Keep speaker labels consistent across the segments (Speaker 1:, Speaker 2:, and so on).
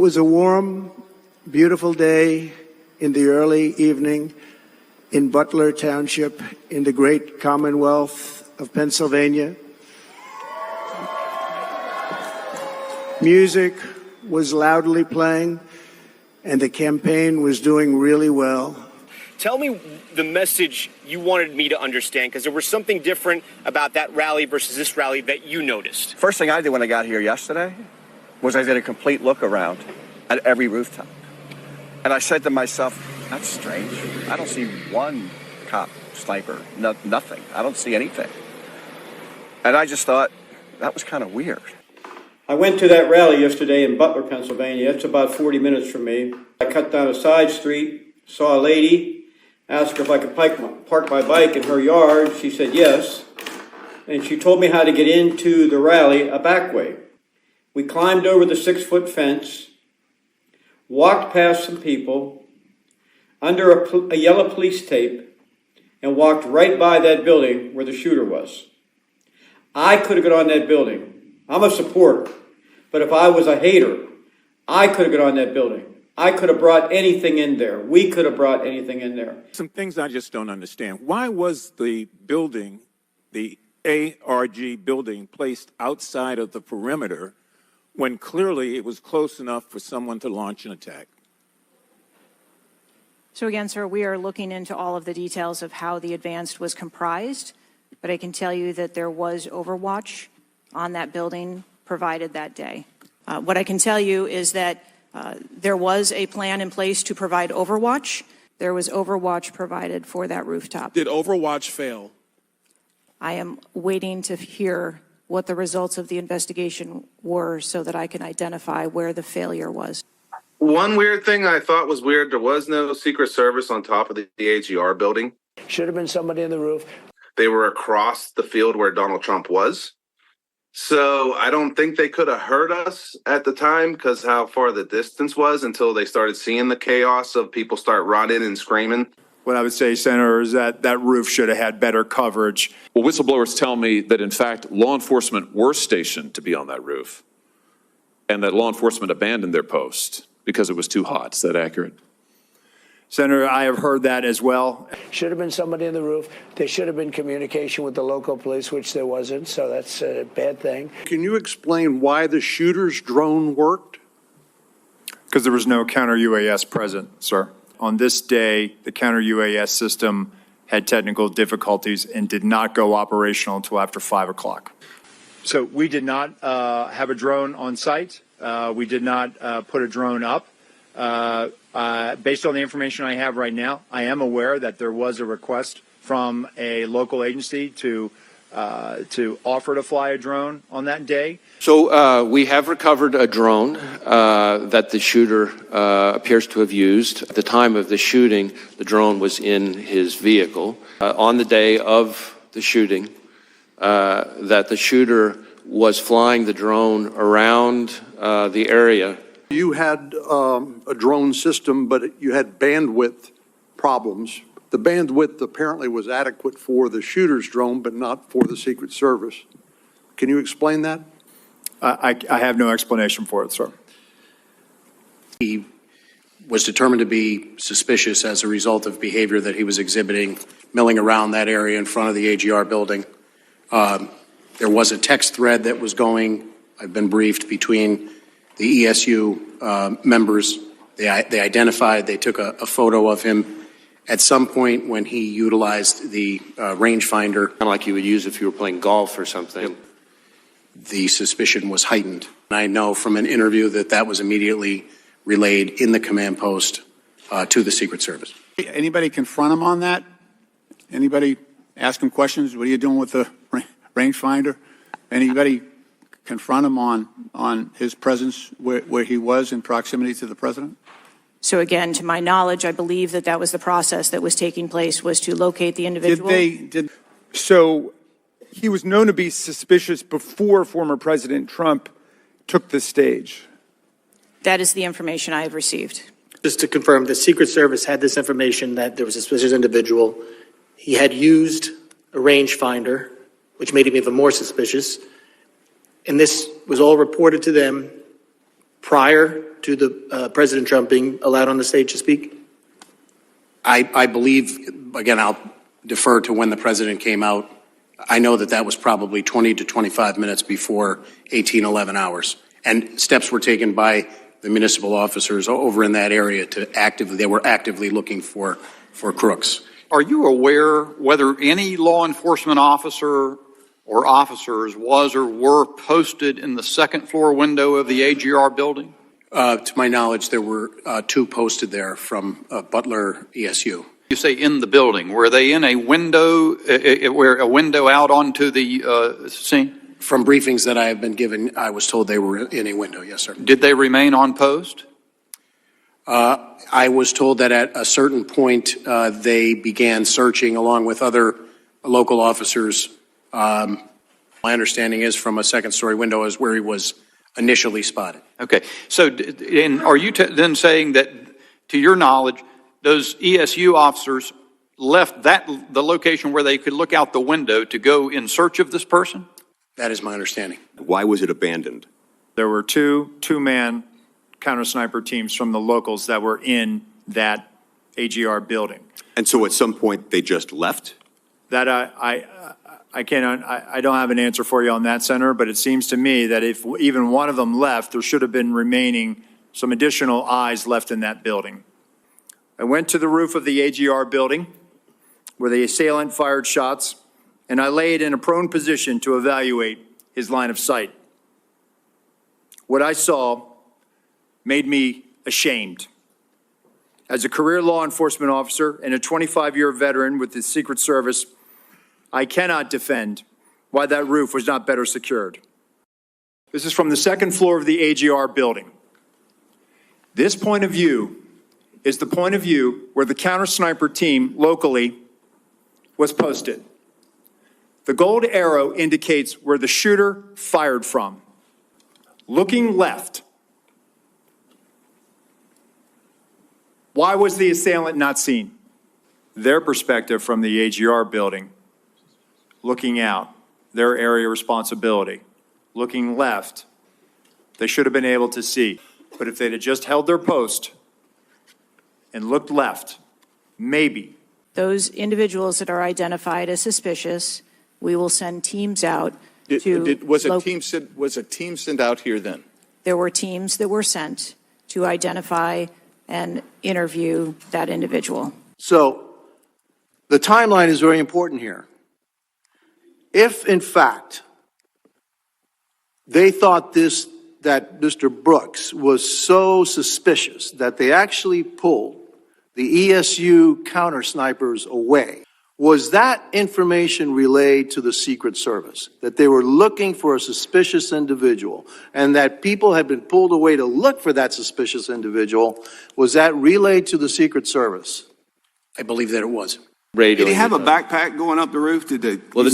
Speaker 1: was a warm, beautiful day in the early evening in Butler Township in the great Commonwealth of Pennsylvania. Music was loudly playing, and the campaign was doing really well.
Speaker 2: Tell me the message you wanted me to understand, because there was something different about that rally versus this rally that you noticed.
Speaker 3: First thing I did when I got here yesterday was I did a complete look around at every rooftop. And I said to myself, that's strange. I don't see one cop, sniper, nothing. I don't see anything. And I just thought, that was kind of weird.
Speaker 4: I went to that rally yesterday in Butler, Pennsylvania. It's about 40 minutes from me. I cut down a side street, saw a lady, asked her if I could park my bike in her yard. She said yes. And she told me how to get into the rally a back way. We climbed over the 6-foot fence, walked past some people, under a yellow police tape, and walked right by that building where the shooter was. I could have got on that building. I'm a supporter, but if I was a hater, I could have got on that building. I could have brought anything in there. We could have brought anything in there.
Speaker 5: Some things I just don't understand. Why was the building, the ARG building, placed outside of the perimeter when clearly it was close enough for someone to launch an attack?
Speaker 6: So again, sir, we are looking into all of the details of how the advanced was comprised, but I can tell you that there was overwatch on that building provided that day. What I can tell you is that there was a plan in place to provide overwatch. There was overwatch provided for that rooftop.
Speaker 7: Did overwatch fail?
Speaker 6: I am waiting to hear what the results of the investigation were so that I can identify where the failure was.
Speaker 8: One weird thing I thought was weird, there was no Secret Service on top of the AGR building.
Speaker 1: Should have been somebody on the roof.
Speaker 8: They were across the field where Donald Trump was. So I don't think they could have heard us at the time because how far the distance was until they started seeing the chaos of people start running and screaming.
Speaker 9: What I would say, Senator, is that that roof should have had better coverage.
Speaker 10: Well, whistleblowers tell me that, in fact, law enforcement were stationed to be on that roof and that law enforcement abandoned their post because it was too hot. Is that accurate?
Speaker 9: Senator, I have heard that as well.
Speaker 1: Should have been somebody on the roof. There should have been communication with the local police, which there wasn't, so that's a bad thing.
Speaker 11: Can you explain why the shooter's drone worked?
Speaker 9: Because there was no counter-UAS present, sir. On this day, the counter-UAS system had technical difficulties and did not go operational until after 5 o'clock.
Speaker 12: So we did not have a drone on site. We did not put a drone up. Based on the information I have right now, I am aware that there was a request from a local agency to offer to fly a drone on that day.
Speaker 13: So we have recovered a drone that the shooter appears to have used. At the time of the shooting, the drone was in his vehicle. On the day of the shooting, that the shooter was flying the drone around the area.
Speaker 11: You had a drone system, but you had bandwidth problems. The bandwidth apparently was adequate for the shooter's drone, but not for the Secret Service. Can you explain that?
Speaker 9: I have no explanation for it, sir.
Speaker 14: He was determined to be suspicious as a result of behavior that he was exhibiting, milling around that area in front of the AGR building. There was a text thread that was going, I've been briefed, between the ESU members. They identified, they took a photo of him at some point when he utilized the rangefinder.
Speaker 13: Kind of like you would use if you were playing golf or something.
Speaker 14: The suspicion was heightened. And I know from an interview that that was immediately relayed in the command post to the Secret Service.
Speaker 15: Anybody confront him on that? Anybody ask him questions? What are you doing with the rangefinder? Anybody confront him on his presence where he was in proximity to the president?
Speaker 6: So again, to my knowledge, I believe that that was the process that was taking place, was to locate the individual.
Speaker 16: So he was known to be suspicious before former President Trump took the stage?
Speaker 6: That is the information I have received.
Speaker 17: Just to confirm, the Secret Service had this information that there was a suspicious individual. He had used a rangefinder, which made him even more suspicious. And this was all reported to them prior to the President Trump being allowed on the stage to speak?
Speaker 14: I believe, again, I'll defer to when the president came out. I know that that was probably 20 to 25 minutes before 11 hours. And steps were taken by the municipal officers over in that area they were actively looking for crooks.
Speaker 15: Are you aware whether any law enforcement officer or officers was or were posted in the second floor window of the AGR building?
Speaker 14: To my knowledge, there were two posted there from Butler ESU.
Speaker 15: You say in the building. Were they in a window, a window out onto the scene?
Speaker 14: From briefings that I have been given, I was told they were in a window. Yes, sir.
Speaker 15: Did they remain on post?
Speaker 14: I was told that at a certain point they began searching along with other local officers. My understanding is from a second-story window is where he was initially spotted.
Speaker 15: Okay. So are you then saying that, to your knowledge, those ESU officers left the location where they could look out the window to go in search of this person?
Speaker 14: That is my understanding.
Speaker 7: Why was it abandoned?
Speaker 9: There were two-man counter-sniper teams from the locals that were in that AGR building.
Speaker 7: And so at some point they just left?
Speaker 9: That I don't have an answer for you on that, Senator, but it seems to me that if even one of them left, there should have been remaining some additional eyes left in that building. I went to the roof of the AGR building where the assailant fired shots, and I laid in a prone position to evaluate his line of sight. What I saw made me ashamed. As a career law enforcement officer and a 25-year veteran with the Secret Service, I cannot defend why that roof was not better secured. This is from the second floor of the AGR building. This point of view is the point of view where the counter-sniper team locally was posted. The gold arrow indicates where the shooter fired from. Looking left, why was the assailant not seen? Their perspective from the AGR building, looking out, their area of responsibility. Looking left, they should have been able to see. But if they'd have just held their post and looked left, maybe.
Speaker 6: Those individuals that are identified as suspicious, we will send teams out
Speaker 7: Was a team sent out here then?
Speaker 6: There were teams that were sent to identify and interview that individual.
Speaker 1: So the timeline is very important here. If, in fact, they thought that Mr. Brooks was so suspicious that they actually pulled the ESU counter-snipers away, was that information relayed to the Secret Service, that they were looking for a suspicious individual and that people had been pulled away to look for that suspicious individual? Was that relayed to the Secret Service?
Speaker 14: I believe that it was.
Speaker 18: Did he have a backpack going up the roof?
Speaker 13: Well,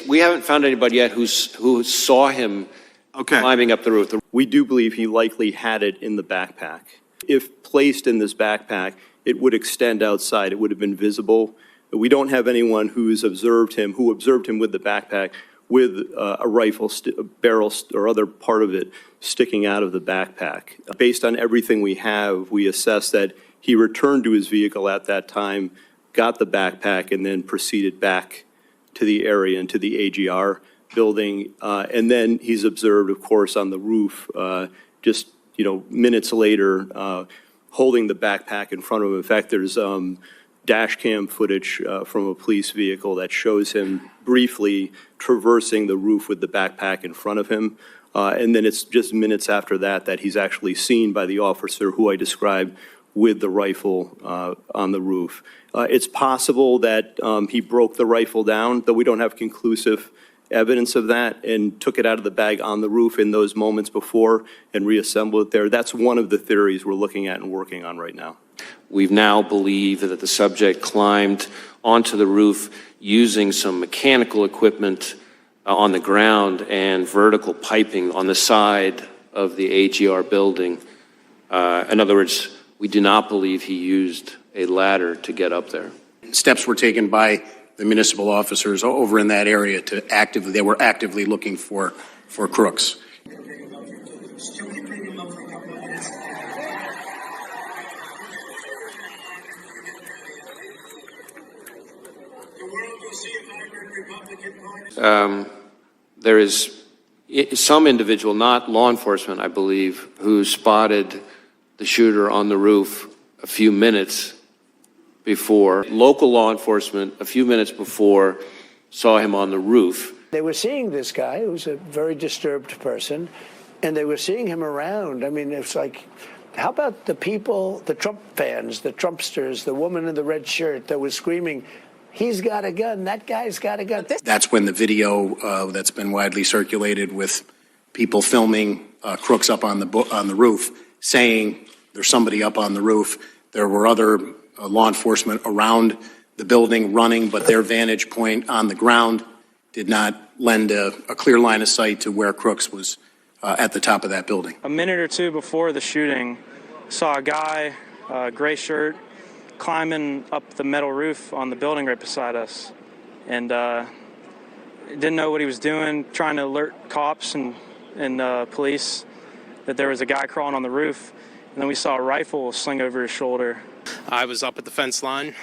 Speaker 13: we haven't found anybody yet who saw him climbing up the roof.
Speaker 19: We do believe he likely had it in the backpack. If placed in this backpack, it would extend outside. It would have been visible. We don't have anyone who observed him with the backpack with a rifle, barrel, or other part of it sticking out of the backpack. Based on everything we have, we assess that he returned to his vehicle at that time, got the backpack, and then proceeded back to the area and to the AGR building. And then he's observed, of course, on the roof, just minutes later, holding the backpack in front of him. In fact, there's dash cam footage from a police vehicle that shows him briefly traversing the roof with the backpack in front of him. And then it's just minutes after that he's actually seen by the officer who I described with the rifle on the roof. It's possible that he broke the rifle down, though we don't have conclusive evidence of that, and took it out of the bag on the roof in those moments before and reassembled it there. That's one of the theories we're looking at and working on right now.
Speaker 13: We now believe that the subject climbed onto the roof using some mechanical equipment on the ground and vertical piping on the side of the AGR building. In other words, we do not believe he used a ladder to get up there.
Speaker 14: Steps were taken by the municipal officers over in that area they were actively looking for crooks.
Speaker 13: There is some individual, not law enforcement, I believe, who spotted the shooter on the roof a few minutes before. Local law enforcement, a few minutes before, saw him on the roof.
Speaker 20: They were seeing this guy, who's a very disturbed person, and they were seeing him around. I mean, it's like, how about the people, the Trump fans, the Trumpsters, the woman in the red shirt that was screaming, he's got a gun, that guy's got a gun.
Speaker 14: That's when the video that's been widely circulated with people filming crooks up on the roof saying there's somebody up on the roof. There were other law enforcement around the building running, but their vantage point on the ground did not lend a clear line of sight to where Crooks was at the top of that building.
Speaker 21: A minute or two before the shooting, saw a guy, gray shirt, climbing up the metal roof on the building right beside us, and didn't know what he was doing, trying to alert cops and police that there was a guy crawling on the roof, and then we saw a rifle sling over his shoulder.
Speaker 22: I was up at the fence line,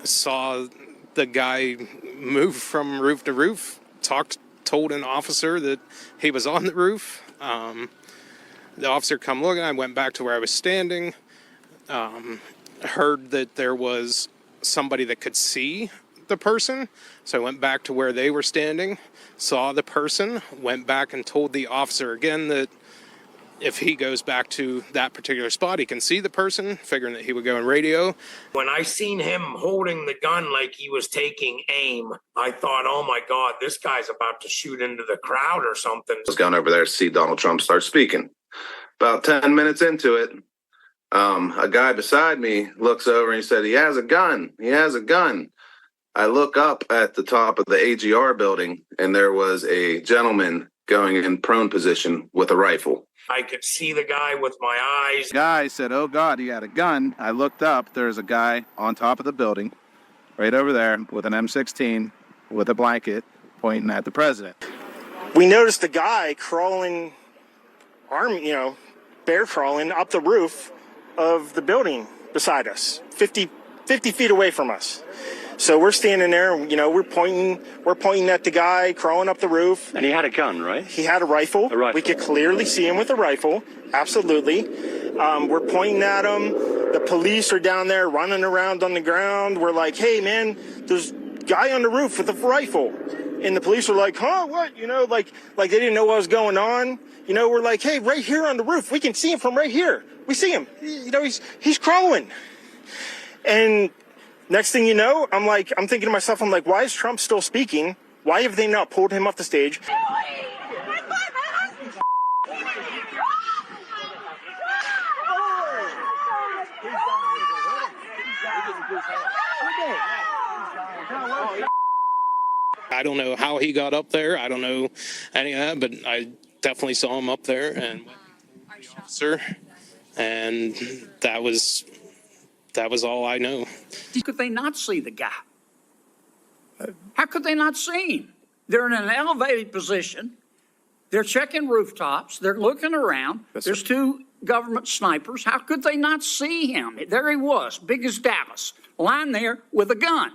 Speaker 22: saw the guy move from roof to roof, told an officer that he was on the roof. The officer come looking, I went back to where I was standing, heard that there was somebody that could see the person, so I went back to where they were standing, saw the person, went back and told the officer again that if he goes back to that particular spot, he can see the person, figuring that he would go on radio.
Speaker 23: When I seen him holding the gun like he was taking aim, I thought, oh my God, this guy's about to shoot into the crowd or something.
Speaker 8: I was going over there to see Donald Trump start speaking. About 10 minutes into it, a guy beside me looks over and he said, he has a gun. He has a gun. I look up at the top of the AGR building, and there was a gentleman going in prone position with a rifle.
Speaker 23: I could see the guy with my eyes.
Speaker 24: Guy said, oh God, he had a gun. I looked up, there's a guy on top of the building, right over there, with an M16, with a blanket, pointing at the president.
Speaker 21: We noticed a guy crawling, bear crawling up the roof of the building beside us, 50 feet away from us. So we're standing there, we're pointing at the guy crawling up the roof.
Speaker 25: And he had a gun, right?
Speaker 21: He had a rifle. We could clearly see him with a rifle. Absolutely. We're pointing at him. The police are down there running around on the ground. We're like, hey man, there's a guy on the roof with a rifle. And the police are like, huh, what? Like they didn't know what was going on. We're like, hey, right here on the roof, we can see him from right here. We see him. He's crawling. And next thing you know, I'm thinking to myself, why is Trump still speaking? Why have they not pulled him off the stage?
Speaker 22: I don't know how he got up there. I don't know any of that, but I definitely saw him up there and went to the officer, and that was all I know.
Speaker 26: Could they not see the guy? How could they not see him? They're in an elevated position. They're checking rooftops. They're looking around. There's two government snipers. How could they not see him? There he was, big as Dallas, lying there with a gun,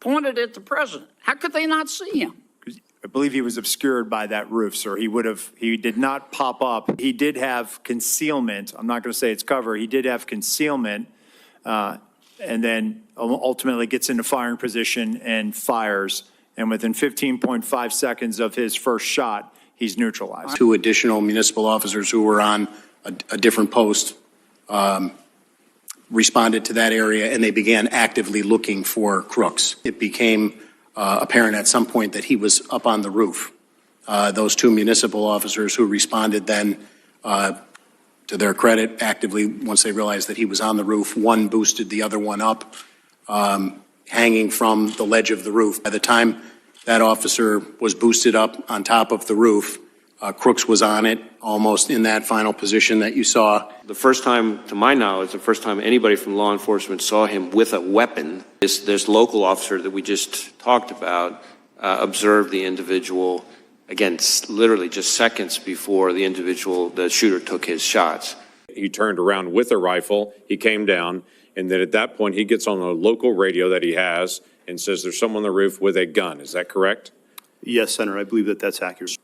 Speaker 26: pointed at the president. How could they not see him?
Speaker 9: I believe he was obscured by that roof, sir. He did not pop up. He did have concealment. I'm not going to say it's cover. He did have concealment, and then ultimately gets into firing position and fires. And within 15.5 seconds of his first shot, he's neutralized.
Speaker 14: Two additional municipal officers who were on a different post responded to that area, and they began actively looking for Crooks. It became apparent at some point that he was up on the roof. Those two municipal officers who responded then, to their credit, actively, once they realized that he was on the roof, one boosted the other one up, hanging from the ledge of the roof. By the time that officer was boosted up on top of the roof, Crooks was on it, almost in that final position that you saw.
Speaker 13: The first time, to my knowledge, the first time anybody from law enforcement saw him with a weapon, this local officer that we just talked about observed the individual, again, literally just seconds before the shooter took his shots.
Speaker 10: He turned around with a rifle. He came down
Speaker 2: And then at that point, he gets on the local radio that he has and says there's someone on the roof with a gun. Is that correct?
Speaker 19: Yes, Senator, I believe that that's accurate.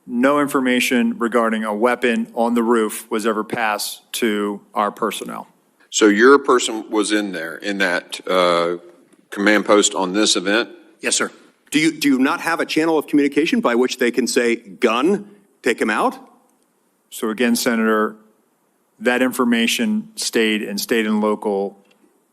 Speaker 9: No information regarding a weapon on the roof was ever passed to our personnel.
Speaker 3: So your person was in there, in that command post on this event?
Speaker 4: Yes, sir.
Speaker 5: Do you not have a channel of communication by which they can say, gun, take him out?
Speaker 9: So again, Senator, that information stayed in local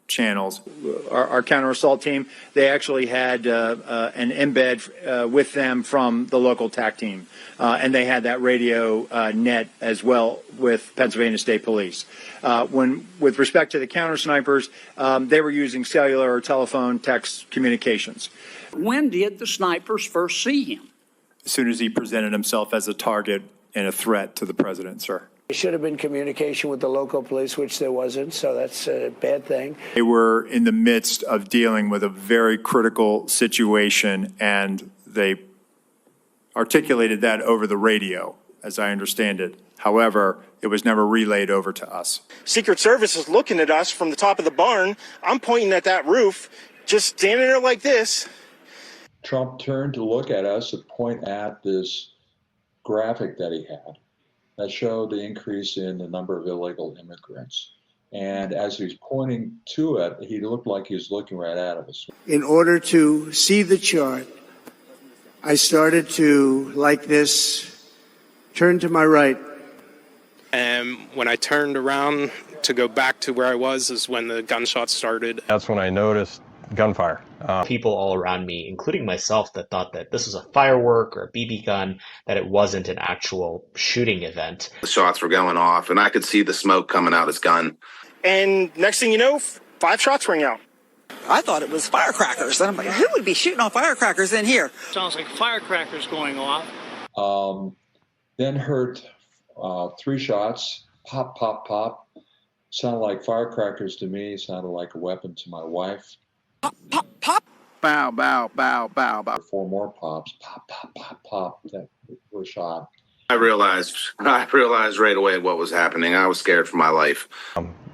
Speaker 9: channels. Our counter assault team, they actually had an embed with them from the local TAC team. And they had that radio net as well with Pennsylvania State Police. With respect to the counter snipers, they were using cellular or telephone text communications.
Speaker 26: When did the snipers first see him?
Speaker 9: As soon as he presented himself as a target and a threat to the president, sir.
Speaker 20: There should have been communication with the local police, which there wasn't, so that's a bad thing.
Speaker 9: They were in the midst of dealing with a very critical situation, and they articulated that over the radio, as I understand it. However, it was never relayed over to us.
Speaker 21: Secret Service is looking at us from the top of the barn. I'm pointing at that roof, just standing there like this.
Speaker 12: Trump turned to look at us and point at this graphic that he had that showed the increase in the number of illegal immigrants. And as he was pointing to it, he looked like he was looking right at us.
Speaker 25: In order to see the chart, I started to, like this, turn to my right.
Speaker 22: And when I turned around to go back to where I was is when the gunshots started.
Speaker 27: That's when I noticed gunfire.
Speaker 28: People all around me, including myself, that thought that this was a firework or a BB gun, that it wasn't an actual shooting event.
Speaker 8: The shots were going off, and I could see the smoke coming out his gun.
Speaker 21: And next thing you know, 5 shots rang out.
Speaker 29: I thought it was firecrackers. And I'm like, who would be shooting off firecrackers in here?
Speaker 26: Sounds like firecrackers going off.
Speaker 12: Then heard 3 shots, pop, pop, pop. Sounded like firecrackers to me, sounded like a weapon to my wife.
Speaker 29: Pop, pop, pop.
Speaker 24: Bow, bow, bow, bow, bow.
Speaker 12: 4 more pops, pop, pop, pop, pop, that were shot.
Speaker 8: I realized right away what was happening. I was scared for my life.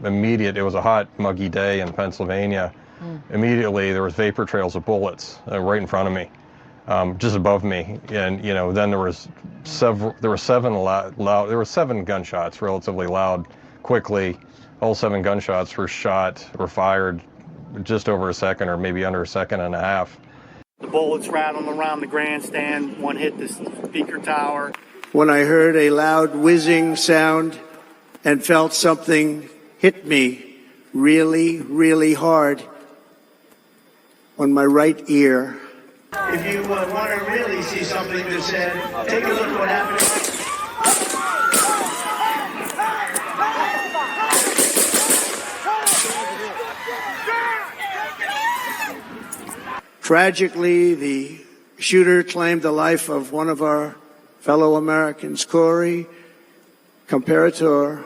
Speaker 27: It was a hot, muggy day in Pennsylvania. Immediately, there was vapor trails of bullets right in front of me, just above me. And, then there were 7 gunshots, relatively loud, quickly. All 7 gunshots were fired just over a second or maybe under a second and a half.
Speaker 26: The bullets rattled around the grandstand. One hit the speaker tower.
Speaker 25: When I heard a loud whizzing sound and felt something hit me really, really hard on my right ear. If you want to really see something that's said, take a look at what happened. Tragically, the shooter claimed the life of one of our fellow Americans, Corey, comparator,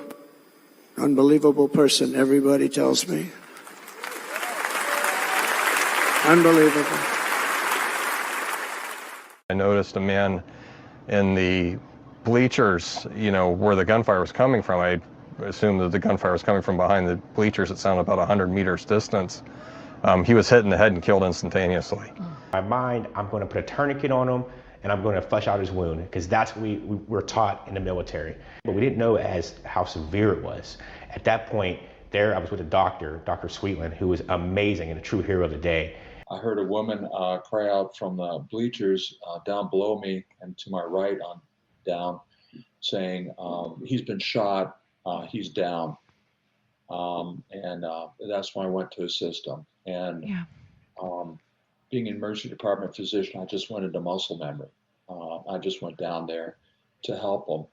Speaker 25: unbelievable person, everybody tells me. Unbelievable.
Speaker 27: I noticed a man in the bleachers, where the gunfire was coming from. I assumed that the gunfire was coming from behind the bleachers. It sounded about 100 meters distance. He was hit in the head and killed instantaneously.
Speaker 29: In my mind, I'm going to put a tourniquet on him and I'm going to flush out his wound, because that's what we were taught in the military. But we didn't know how severe it was. At that point, I was with a doctor, Dr. Sweetland, who was amazing and a true hero of the day.
Speaker 12: I heard a woman cry out from the bleachers down below me and to my right on down, saying, he's been shot, he's down. And that's when I went to assist him. And being an emergency department physician, I just went into muscle memory. I just went down there to help him.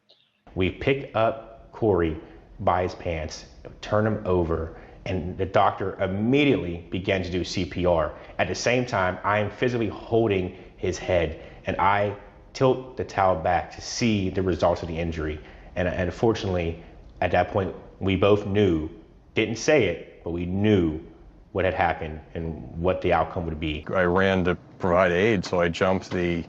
Speaker 28: We picked up Corey by his pants, turned him over, and the doctor immediately began to do CPR. At the same time, I am physically holding his head, and I tilt the towel back to see the results of the injury. And unfortunately, at that point, we both knew, didn't say it, but we knew what had happened and what the outcome would be.
Speaker 27: I ran to provide aid, so I jumped the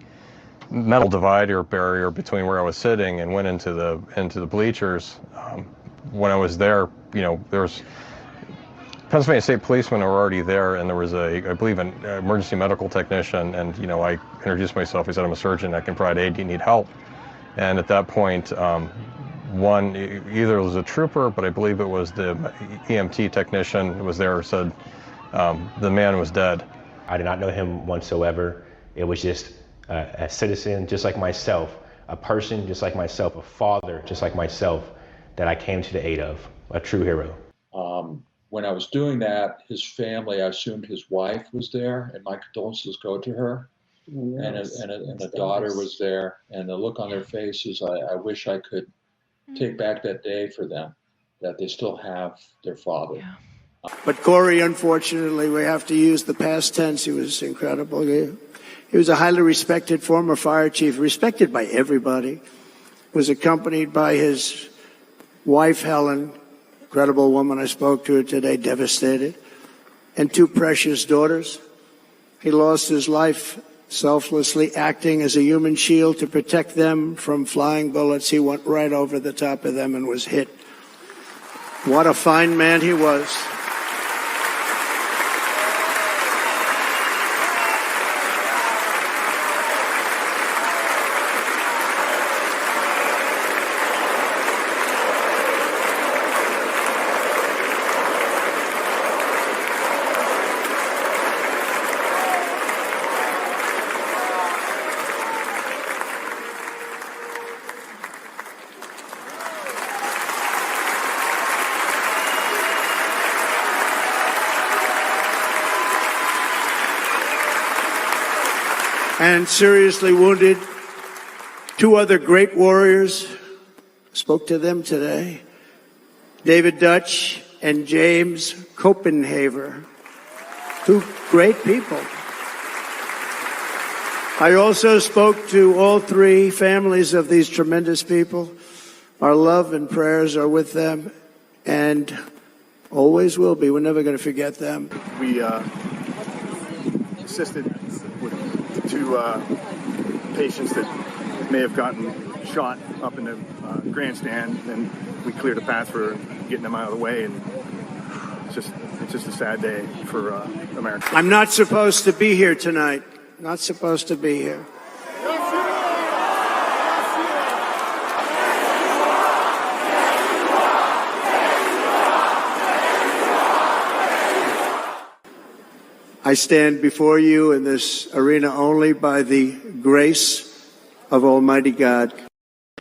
Speaker 27: metal divider barrier between where I was sitting and went into the bleachers. When I was there, there was Pennsylvania State policemen were already there, and there was I believe, an emergency medical technician, and, I introduced myself. He said, I'm a surgeon, I can provide aid, do you need help? And at that point, one, either it was a trooper, but I believe it was the EMT technician who was there, said the man was dead.
Speaker 28: I did not know him whatsoever. It was just a citizen just like myself, a person just like myself, a father just like myself that I came to the aid of, a true hero.
Speaker 12: When I was doing that, his family, I assumed his wife was there, and my condolences go to her. Yes. And the daughter was there, and the look on their faces, I wish I could take back that day for them, that they still have their father.
Speaker 25: Yeah. But Corey, unfortunately, we have to use the past tense. He was incredible. He was a highly respected former fire chief, respected by everybody. Was accompanied by his wife, Helen, incredible woman. I spoke to her today, devastated, and two precious daughters. He lost his life selflessly, acting as a human shield to protect them from flying bullets. He went right over the top of them and was hit. What a fine man he was. And seriously wounded, two other great warriors. Spoke to them today. David Dutch and James Copenhaver. Two great people. I also spoke to all three families of these tremendous people. Our love and prayers are with them and always will be. We're never going to forget them.
Speaker 1: We assisted with two patients that may have gotten shot up in the grandstand, and we cleared a path for getting them out of the way. And it's just a sad day for America.
Speaker 25: I'm not supposed to be here tonight. Not supposed to be here. I stand before you in this arena only by the grace of Almighty God.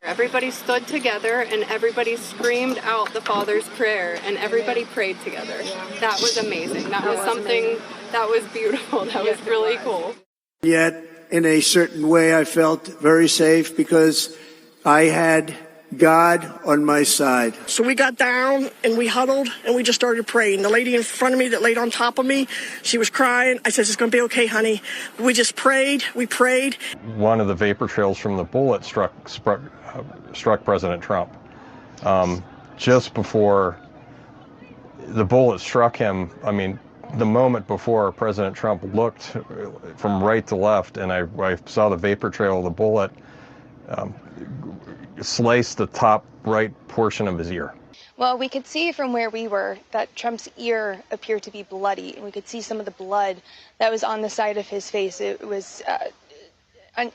Speaker 4: Everybody stood together and everybody screamed out the Father's Prayer and everybody prayed together. That was amazing. That was something that was beautiful. That was really cool.
Speaker 25: Yet, in a certain way, I felt very safe because I had God on my side.
Speaker 6: So we got down and we huddled and we just started praying. The lady in front of me that laid on top of me, she was crying. I said, it's going to be okay, honey. We just prayed. We prayed.
Speaker 27: One of the vapor trails from the bullet struck President Trump. Just before the bullet struck him, I mean, the moment before President Trump looked from right to left, and I saw the vapor trail of the bullet slice the top right portion of his ear.
Speaker 7: Well, we could see from where we were that Trump's ear appeared to be bloody, and we could see some of the blood that was on the side of his face. It was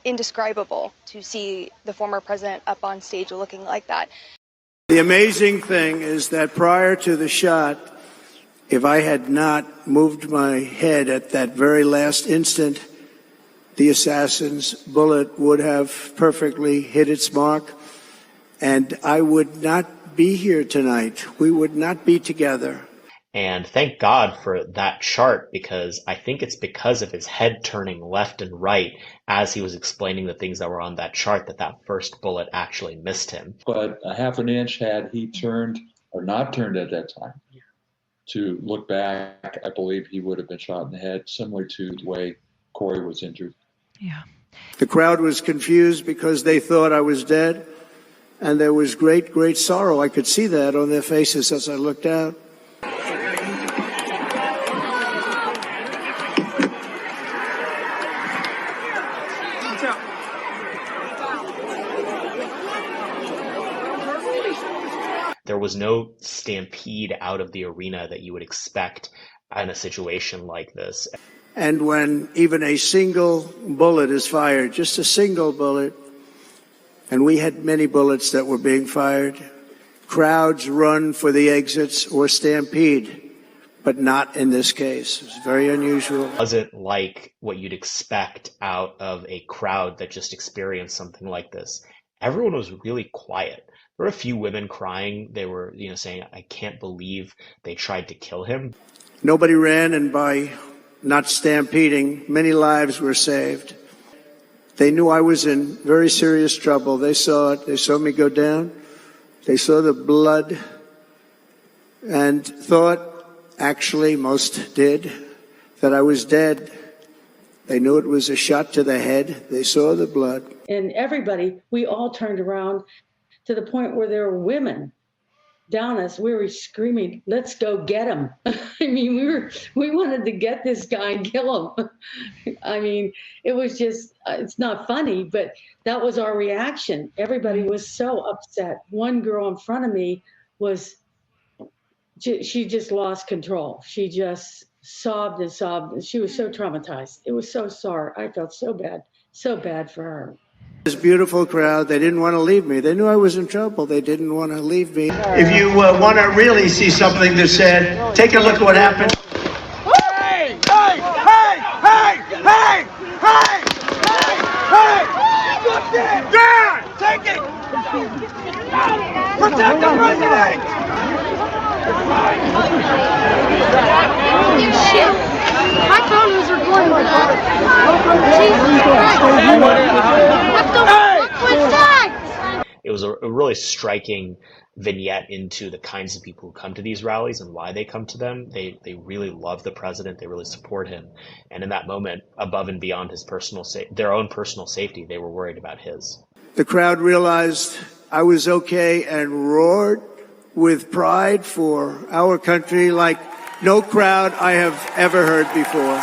Speaker 7: indescribable to see the former president up on stage looking like that.
Speaker 25: The amazing thing is that prior to the shot, if I had not moved my head at that very last instant, the assassin's bullet would have perfectly hit its mark, and I would not be here tonight. We would not be together.
Speaker 11: And thank God for that chart, because I think it's because of his head turning left and right as he was explaining the things that were on that chart that first bullet actually missed him.
Speaker 12: But a half an inch had he turned or not turned at that time to look back, I believe he would have been shot in the head, similar to the way Corey was injured.
Speaker 7: Yeah.
Speaker 25: The crowd was confused because they thought I was dead, and there was great, great sorrow. I could see that on their faces as I looked out.
Speaker 11: There was no stampede out of the arena that you would expect in a situation like this.
Speaker 25: And when even a single bullet is fired, just a single bullet, and we had many bullets that were being fired, crowds run for the exits or stampede, but not in this case. It's very unusual.
Speaker 11: It wasn't like what you'd expect out of a crowd that just experienced something like this. Everyone was really quiet. There were a few women crying. They were, saying, "I can't believe they tried to kill him."
Speaker 25: Nobody ran, and by not stampeding, many lives were saved. They knew I was in very serious trouble. They saw it. They saw me go down. They saw the blood and thought, actually most did, that I was dead. They knew it was a shot to the head. They saw the blood.
Speaker 2: And everybody, we all turned around to the point where there were women down us. We were screaming, "Let's go get him." I mean, we wanted to get this guy and kill him. I mean, it was just, it's not funny, but that was our reaction. Everybody was so upset. One girl in front of me she just lost control. She just sobbed and sobbed. She was so traumatized. It was so sorry. I felt so bad for her.
Speaker 25: This beautiful crowd, they didn't want to leave me. They knew I was in trouble. They didn't want to leave me. If you want to really see something that's said, take a look at what happened.
Speaker 10: Hey! Hey! Hey! Hey! Hey! Hey! Hey! Hey! Down! Take it! Protect the president!
Speaker 13: Shit! My photos are going Jesus Christ! What the fuck was that?
Speaker 11: It was a really striking vignette into the kinds of people who come to these rallies and why they come to them. They really love the president. They really support him. And in that moment, above and beyond his their own personal safety, they were worried about his.
Speaker 25: The crowd realized I was okay and roared with pride for our country like no crowd I have ever heard before.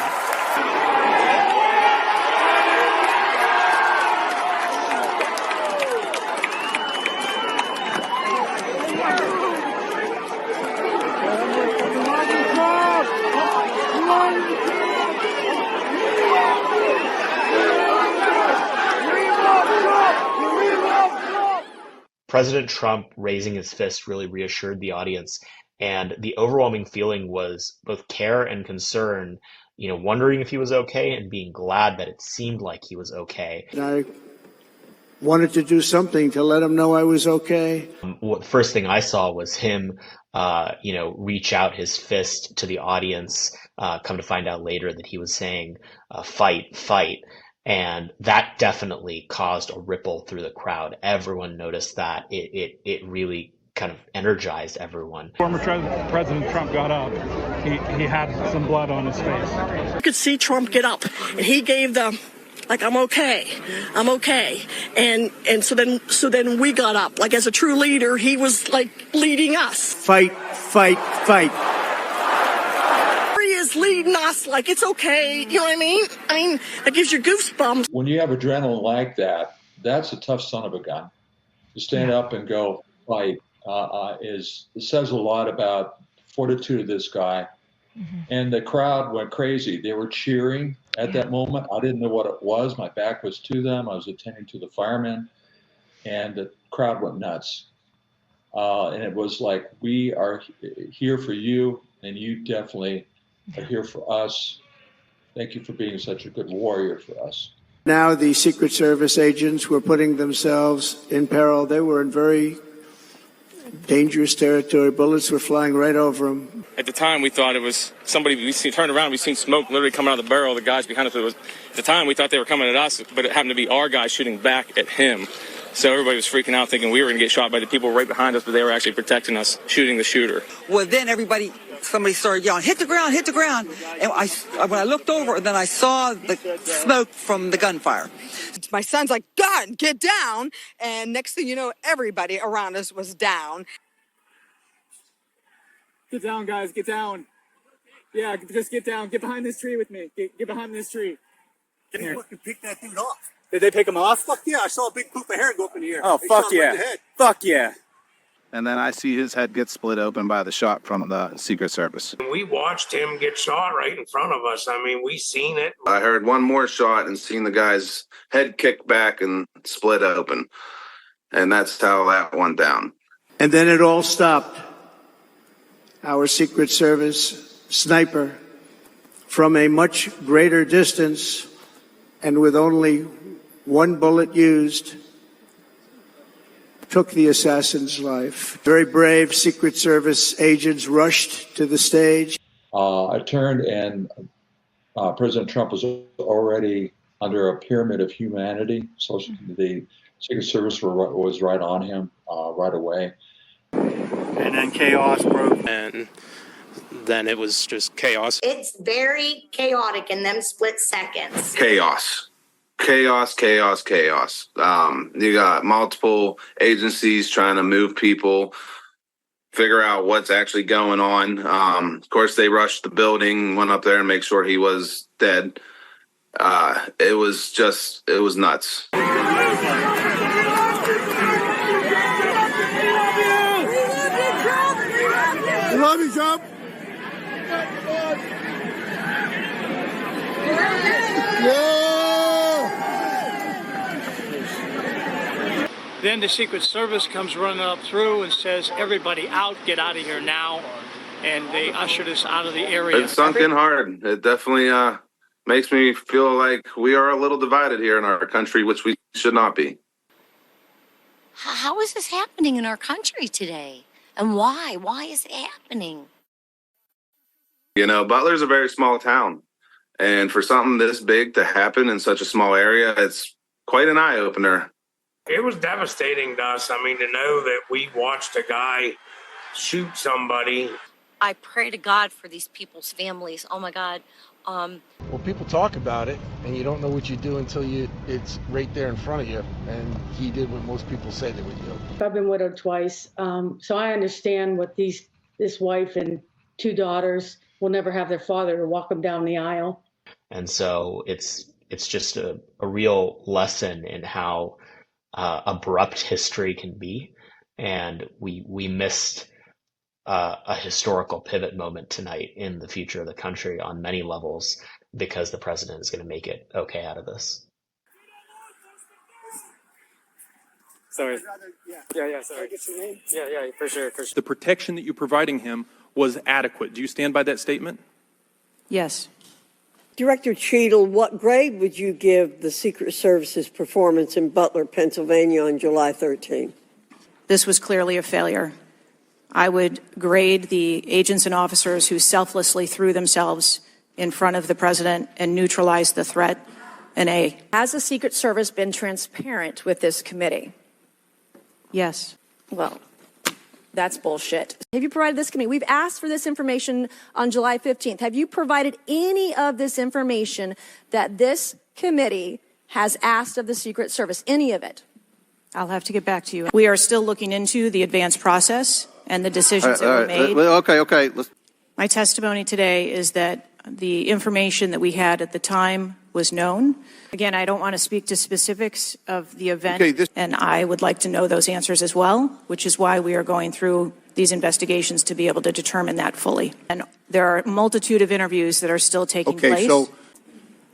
Speaker 11: President Trump raising his fist really reassured the audience, and the overwhelming feeling was both care and concern, wondering if he was okay and being glad that it seemed like he was okay.
Speaker 25: I wanted to do something to let him know I was okay.
Speaker 11: The first thing I saw was him, reach out his fist to the audience, come to find out later that he was saying, fight, fight. And that definitely caused a ripple through the crowd. Everyone noticed that. It really kind of energized everyone.
Speaker 14: Former President Trump got up. He had some blood on his face.
Speaker 6: You could see Trump get up, and he gave the, like, I'm okay. And so then we got up. Like, as a true leader, he was like leading us.
Speaker 25: Fight, fight, fight.
Speaker 6: He is leading us like it's okay. You know what I mean? I mean, that gives you goosebumps.
Speaker 12: When you have adrenaline like that, that's a tough son of a gun. To stand up and go fight it says a lot about fortitude of this guy. Mm-hmm. And the crowd went crazy. They were cheering at that moment. I didn't know what it was. My back was to them. I was attending to the firemen, and the crowd went nuts. And it was like, we are here for you, and you definitely are here for us. Thank you for being such a good warrior for us.
Speaker 25: Now the Secret Service agents were putting themselves in peril. They were in very dangerous territory. Bullets were flying right over them.
Speaker 15: At the time, we thought it was somebody. Turned around, we seen smoke literally coming out of the barrel. The guys behind us. At the time, we thought they were coming at us, but it happened to be our guys shooting back at him. So everybody was freaking out, thinking we were going to get shot by the people right behind us, but they were actually protecting us, shooting the shooter.
Speaker 16: Well, then somebody started yelling, hit the ground, hit the ground. And when I looked over, then I saw the smoke from the gunfire.
Speaker 17: My son's like, God, get down. And next thing you know, everybody around us was down.
Speaker 14: Get down, guys, get down. Yeah, just get down. Get behind this tree with me. Get behind this tree.
Speaker 5: Get here. Fucking pick that dude off.
Speaker 14: Did they pick him off?
Speaker 5: Fuck yeah, I saw a big poop of hair go up in the air.
Speaker 14: Oh, fuck yeah.
Speaker 5: Right
Speaker 14: Fuck yeah.
Speaker 3: and then I see his head get split open by the shot from the Secret Service.
Speaker 9: We watched him get shot right in front of us. I mean, we seen it.
Speaker 8: I heard one more shot and seen the guy's head kick back and split open. And that's how that went down.
Speaker 25: And then it all stopped. Our Secret Service sniper, from a much greater distance and with only one bullet used, took the assassin's life. Very brave Secret Service agents rushed to the stage.
Speaker 12: I turned and President Trump was already under a pyramid of humanity. So the Secret Service was right on him right away.
Speaker 18: And then chaos broke. And then it was just chaos.
Speaker 19: It's very chaotic in them split seconds.
Speaker 8: Chaos. You got multiple agencies trying to move people, figure out what's actually going on. Of course, they rushed the building, went up there and make sure he was dead. It was nuts.
Speaker 10: We love you, Trump.
Speaker 26: Then the Secret Service comes running up through and says, everybody out, get out of here now. And they ushered us out of the area.
Speaker 8: It sunk in hard. It definitely makes me feel like we are a little divided here in our country, which we should not be.
Speaker 19: How is this happening in our country today? And why? Why is it happening?
Speaker 8: You know, Butler's a very small town. And for something this big to happen in such a small area, it's quite an eye-opener.
Speaker 9: It was devastating to us. I mean, to know that we watched a guy shoot somebody.
Speaker 19: I pray to God for these people's families. Oh, my God.
Speaker 20: Well, people talk about it, and you don't know what you do until it's right there in front of you. And he did what most people say they would do.
Speaker 2: I've been widowed twice, so I understand what this wife and 2 daughters will never have their father to walk them down the aisle.
Speaker 11: And so it's just a real lesson in how abrupt history can be. And we missed a historical pivot moment tonight in the future of the country on many levels because the president is going to make it okay out of this.
Speaker 14: Sorry. Yeah, sorry. Yeah, for sure.
Speaker 3: The protection that you're providing him was adequate. Do you stand by that statement?
Speaker 21: Yes.
Speaker 22: Director Cheadle, what grade would you give the Secret Service's performance in Butler, Pennsylvania on July 13?
Speaker 21: This was clearly a failure. I would grade the agents and officers who selflessly threw themselves in front of the president and neutralized the threat an A.
Speaker 23: Has the Secret Service been transparent with this committee?
Speaker 21: Yes.
Speaker 23: Well, that's bullshit. Have you provided this committee? We've asked for this information on July 15th. Have you provided any of this information that this committee has asked of the Secret Service? Any of it?
Speaker 21: I'll have to get back to you. We are still looking into the advanced process and the decisions that were made.
Speaker 3: Okay.
Speaker 21: My testimony today is that the information that we had at the time was known. Again, I don't want to speak to specifics of the event, and I would like to know those answers as well, which is why we are going through these investigations to be able to determine that fully. And there are a multitude of interviews that are still taking place.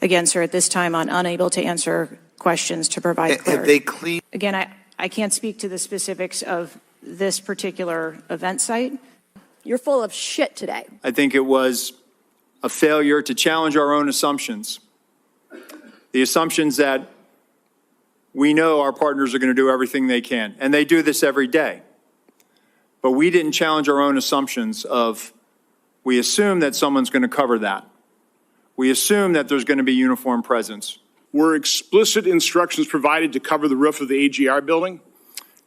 Speaker 21: Again, sir, at this time, I'm unable to answer questions to provide clarity. Again, I can't speak to the specifics of this particular event site.
Speaker 23: You're full of shit today.
Speaker 1: I think it was a failure to challenge our own assumptions. The assumptions that we know our partners are going to do everything they can, and they do this every day. But we didn't challenge our own assumptions of, we assume that someone's going to cover that. We assume that there's going to be uniformed presence.
Speaker 24: Were explicit instructions provided to cover the roof of the AGR building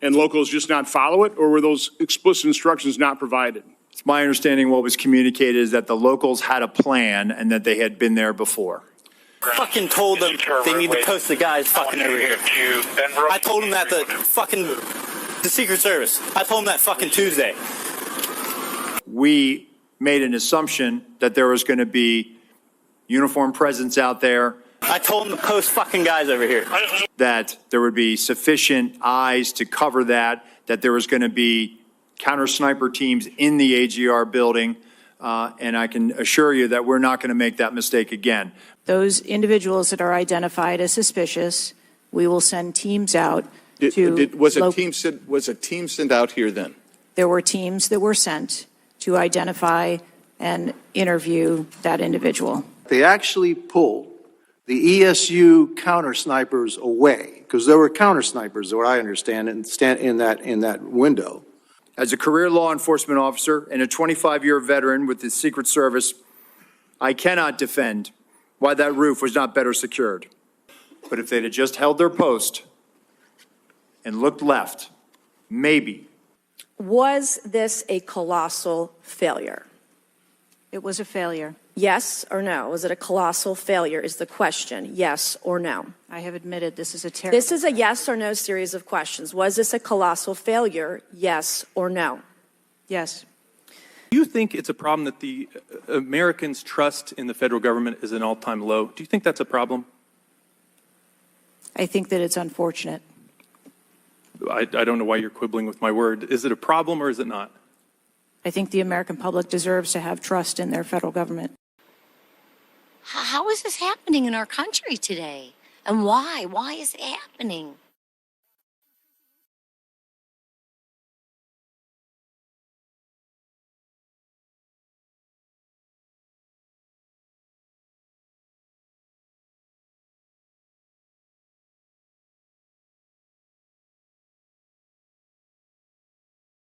Speaker 24: and locals just not follow it, or were those explicit instructions not provided?
Speaker 1: It's my understanding what was communicated is that the locals had a plan and that they had been there before.
Speaker 30: Fucking told them they need to post the guys fucking over here. I told them that the Secret Service. I told them that fucking Tuesday.
Speaker 1: We made an assumption that there was going to be uniformed presence out there.
Speaker 30: I told them to post fucking guys over here.
Speaker 1: That there would be sufficient eyes to cover that there was going to be
Speaker 4: counter sniper teams in the AGR building, and I can assure you that we're not going to make that mistake again.
Speaker 21: Those individuals that are identified as suspicious, we will send teams out
Speaker 6: Was a team sent out here then?
Speaker 21: There were teams that were sent to identify and interview that individual.
Speaker 7: They actually pulled the ESU counter snipers away, because there were counter snipers, what I understand, in that window.
Speaker 4: As a career law enforcement officer and a 25-year veteran with the Secret Service, I cannot defend why that roof was not better secured. But if they'd have just held their post and looked left, maybe.
Speaker 23: Was this a colossal failure?
Speaker 21: It was a failure.
Speaker 23: Yes or no? Was it a colossal failure is the question. Yes or no?
Speaker 21: I have admitted this is a terrible.
Speaker 23: This is a yes or no series of questions. Was this a colossal failure? Yes or no?
Speaker 21: Yes.
Speaker 3: Do you think it's a problem that the Americans' trust in the federal government is an all-time low? Do you think that's a problem?
Speaker 21: I think that it's unfortunate.
Speaker 3: I don't know why you're quibbling with my word. Is it a problem or is it not?
Speaker 21: I think the American public deserves to have trust in their federal government.
Speaker 19: How is this happening in our country today? And why? Why is it happening?